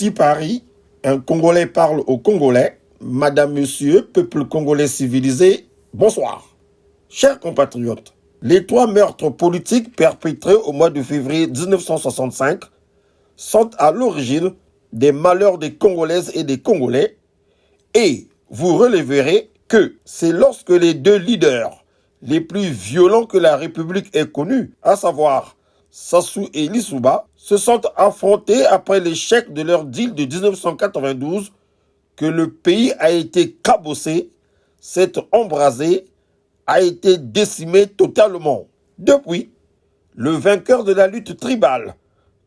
dit Paris, un Congolais parle aux Congolais. Madame, Monsieur, peuple congolais civilisé, bonsoir. Chers compatriotes, les 3 meurtres politiques perpétrés au mois de février 1965 sont à l'origine des malheurs des Congolaises et des Congolais, et vous relèverez que c'est lorsque les 2 leaders les plus violents que la République ait connus, à savoir Sassou et Lissouba, se sont affrontés après l'échec de leur deal de 1992, que le pays a été cabossé, s'est embrasé, a été décimé totalement. Depuis, le vainqueur de la lutte tribale,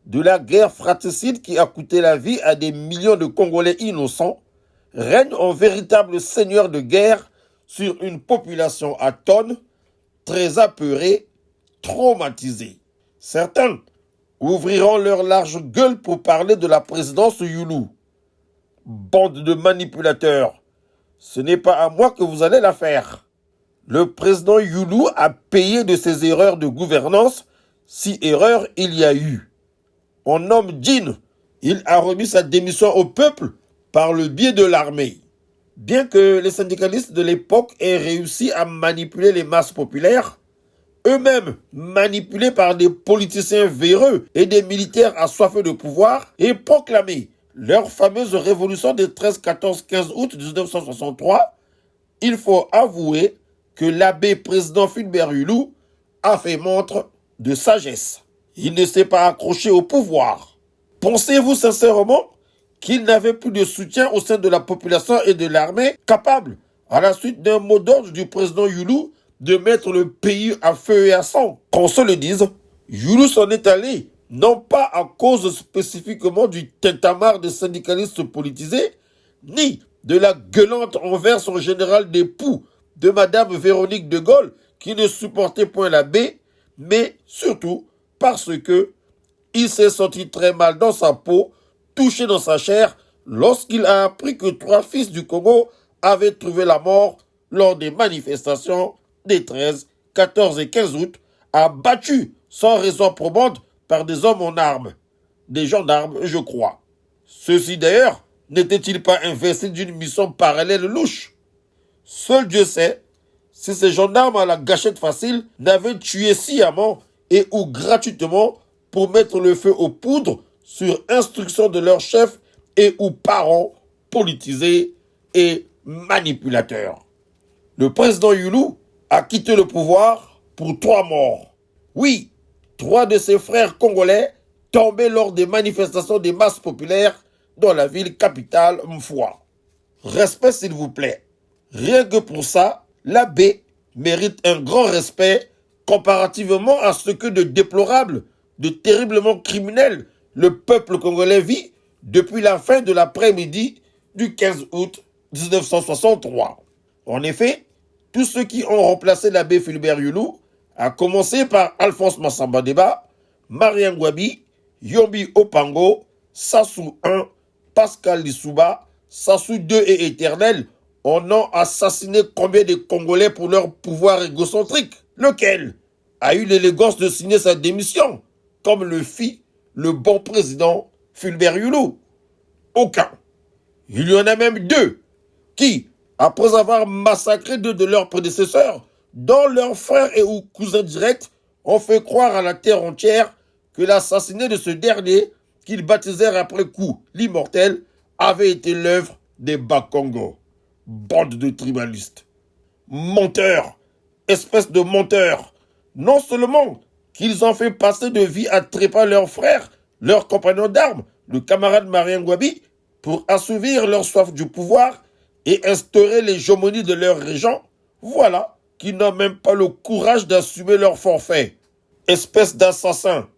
de la guerre fratricide qui a coûté la vie à des millions de Congolais innocents, règne en véritable seigneur de guerre sur une population atone, très apeurée, traumatisée. Certains ouvriront leur large gueule pour parler de la présidence Youlou. Bande de manipulateurs, ce n'est pas à moi que vous allez la faire. Le président Youlou a payé de ses erreurs de gouvernance, si erreurs il y a eu. On nomme Djinn, il a remis sa démission au peuple par le biais de l'armée. Bien que les syndicalistes de l'époque aient réussi à manipuler les masses populaires, eux-mêmes manipulés par des politiciens véreux et des militaires assoiffés de pouvoir, et proclamé leur fameuse révolution des 13, 14, 15 août 1963, il faut avouer que l'abbé président Fulbert Youlou a fait montre de sagesse. Il ne s'est pas accroché au pouvoir. Pensez-vous sincèrement qu'il n'avait plus de soutien au sein de la population et de l'armée capable, à la suite d'un mot d'ordre du président Youlou, de mettre le pays à feu et à sang? Qu'on se le dise, Youlou s'en est allé, non pas à cause spécifiquement du tintamarre des syndicalistes politisés, ni de la gueulante envers son général d'époux de Madame Véronique de Gaulle, qui ne supportait point l'abbé, mais surtout parce que il s'est senti très mal dans sa peau, touché dans sa chair, lorsqu'il a appris que 3 fils du Congo avaient trouvé la mort lors des manifestations des 13, 14 et 15 août, abattus sans raison probante par des hommes en armes, des gendarmes, je crois. Ceux-ci d'ailleurs n'étaient-ils pas investis d'une mission parallèle louche? Seul Dieu sait si ces gendarmes à la gâchette facile n'avaient tué sciemment et ou gratuitement pour mettre le feu aux poudres sur instruction de leurs chefs et ou parents politisés et manipulateurs. Le président Youlou a quitté le pouvoir pour 3 morts. Oui, 3 de ses frères congolais tombés lors des manifestations des masses populaires dans la ville capitale Mfoua. Respect s'il vous plaît. Rien que pour ça, l'abbé mérite un grand respect comparativement à ce que de déplorable, de terriblement criminel le peuple congolais vit depuis la fin de l'après-midi du 15 août 1963. En effet, tous ceux qui ont remplacé l'abbé Fulbert Youlou, à commencer par Alphonse Massamba Deba, Marien Ngouabi, Yombi Opango, Sassou 1, Pascal Lissouba, Sassou 2 et éternel, en ont assassiné combien de Congolais pour leur pouvoir égocentrique? Lequel a eu l'élégance de signer sa démission, comme le fit le bon président Fulbert Youlou? Aucun. Il y en a même 2 qui, après avoir massacré 2 de leurs prédécesseurs, dont leurs frères et ou cousins directs, ont fait croire à la terre entière que l'assassinat de ce dernier, qu'ils baptisèrent après coup l'immortel, avait été l'œuvre des Bakongo. Bande de tribalistes. Menteurs, espèce de menteurs. Non seulement qu'ils ont fait passer de vie à trépas leurs frères, leurs compagnons d'armes, le camarade Marien Ngouabi, pour assouvir leur soif du pouvoir et instaurer l'hégémonie de leur régent, voilà qu'ils n'ont même pas le courage d'assumer leur forfait. Espèce d'assassins,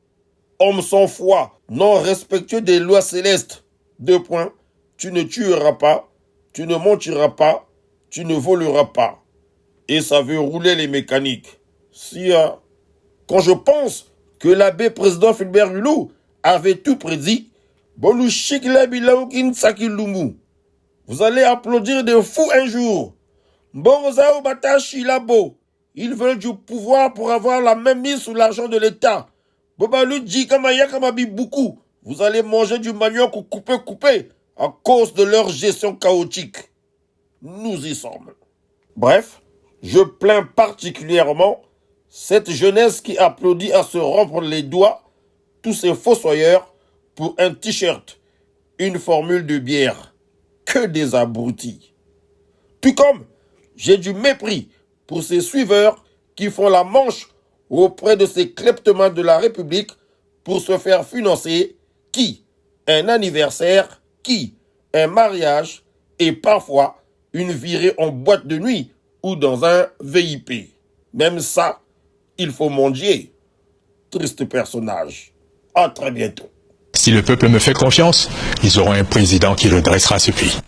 hommes sans foi, non respectueux des lois célestes. 2 points, tu ne tueras pas, tu ne mentiras pas, tu ne voleras pas. Et ça veut rouler les mécaniques. Quand je pense que l'abbé président Fulbert Youlou avait tout prédit, vous allez applaudir des fous un jour. Bonzao Batashi Labo, ils veulent du pouvoir pour avoir la même mise sur l'argent de l'État. Bobalou dit Kamaya Kamabi beaucoup. vous allez manger du manioc coupé à cause de leur gestion chaotique. Nous y sommes. Bref, je plains particulièrement cette jeunesse qui applaudit à se rompre les doigts tous ces fossoyeurs pour un t-shirt, une formule de bière. Que des abrutis. Tout comme j'ai du mépris pour ces suiveurs qui font la manche auprès de ces kleptomans de la République pour se faire financer qui un anniversaire, qui un mariage et parfois une virée en boîte de nuit ou dans un VIP. Même ça, il faut mendier. Triste personnage. À très bientôt. Si le peuple me fait confiance, ils auront un président qui redressera ce pays.